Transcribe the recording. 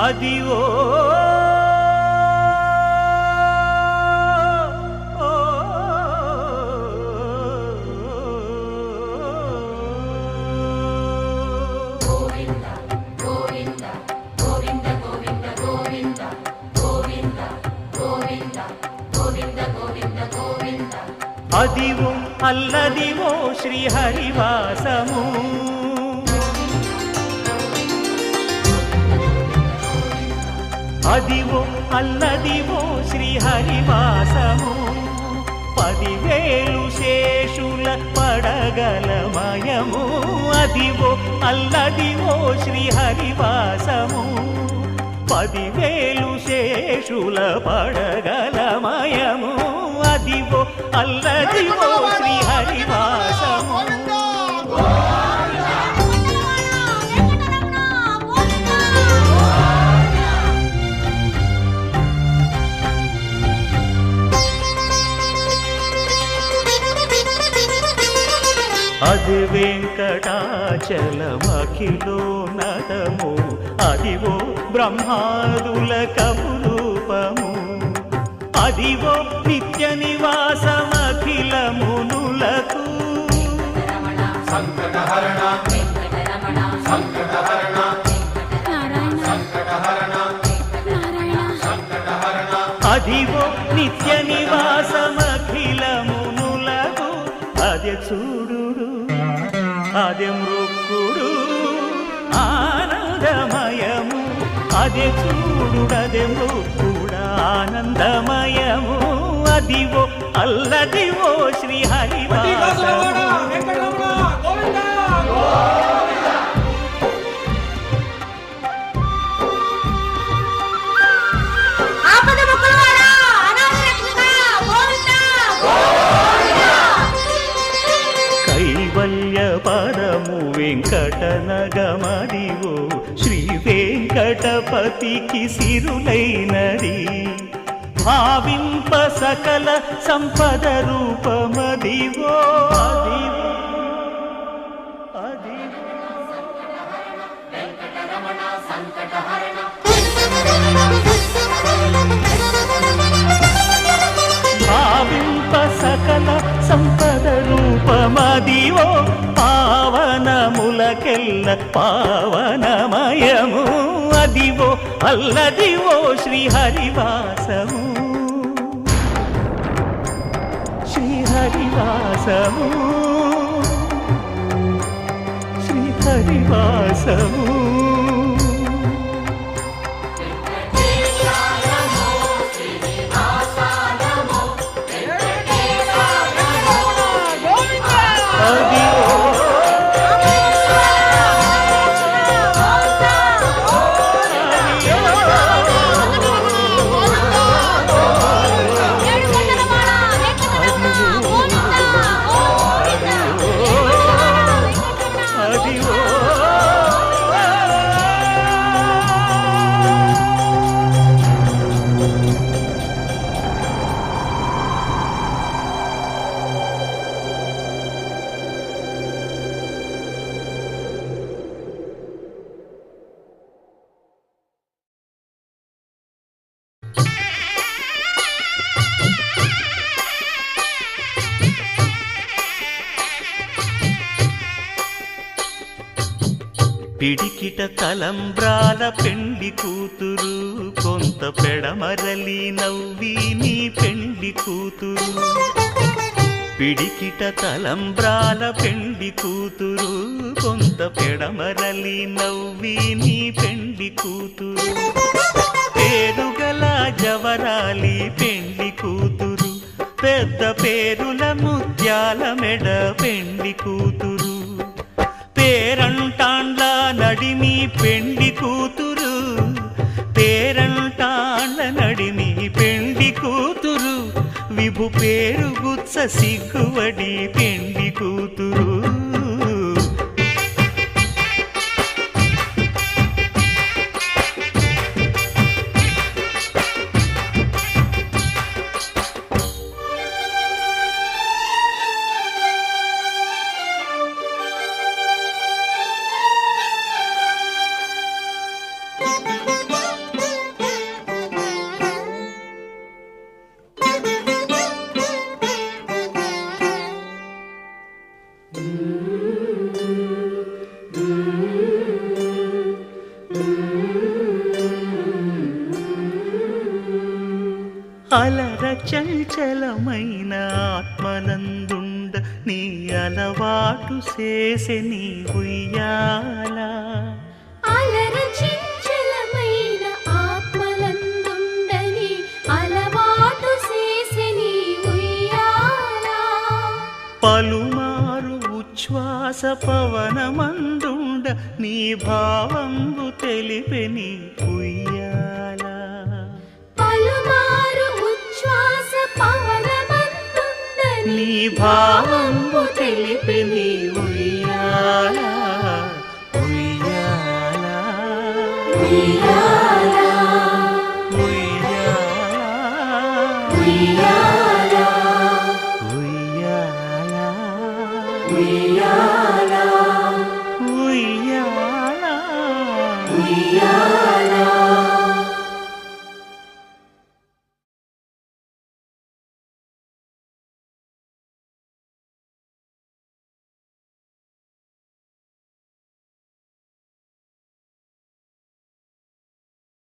అదివో అదివో అల్లదివో శ్రీహరివాసము అదివో అల్లదివో శ్రీహరివాసము 10,000 శేషుల పడగలమయము అదివో అల్లదివో శ్రీహరివాసము 10,000 శేషుల పడగలమయము అదివో అల్లదివో శ్రీహరివాసము అది వెంకటాచలమఖిలో నటము అదివో బ్రహ్మాదుల కపురూపము అదివో నిత్య నివాసమఖిల మునులకు సంకటహరణ సంకటహరణ అదివో నిత్య నివాసమఖిల మునులకు అదే చూడు అదే మృక్కుడు ఆనందమయము అదే చూడుడదే మృక్కుడు ఆనందమయము అదివో అల్లదివో శ్రీహరివాసము పరము వెంకటనగమదివో శ్రీ వెంకటపతికి సిరులైనది భావింప సకల సంపద రూపమదివో భావింప సకల సంపద రూపమదివో పావనములకెల్ల పావనమయము అదివో అల్లదివో శ్రీహరివాసము శ్రీహరివాసము శ్రీహరివాసము పిడికిట తలంబ్రాల పెండి కూతురు కొంత పెడమరలి నవ్వి నీ పెండి కూతురు పిడికిట తలంబ్రాల పెండి కూతురు కొంత పెడమరలి నవ్వి నీ పెండి కూతురు పేరుగల జవరాలి పెండి కూతురు పెద్ద పేరుల ముత్యాల మెడ పెండి కూతురు పేరంటాండ్ల నడిమి పెండి కూతురు పేరంటాండ్ల నడిమి పెండి కూతురు విభు పేరు గుత్స సిగ్గువడి పెండి కూతురు చంచలమైన ఆత్మనందుండ నీ అలవాటు చేసే నీ ఉయ్యాల అలర చంచలమైన ఆత్మలందుండని అలవాటు చేసే నీ ఉయ్యాల పలుమారు ఉచ్ఛ్వాస పవనమందుండ నీ భావంబు తెలిపే నీ ఉయ్యాల పలుమారు ఉచ్ఛ్వాస పవనమందుండని నీ భావంబు తెలిపే నీ ఉయ్యాల ఉయ్యాల ఉయ్యాల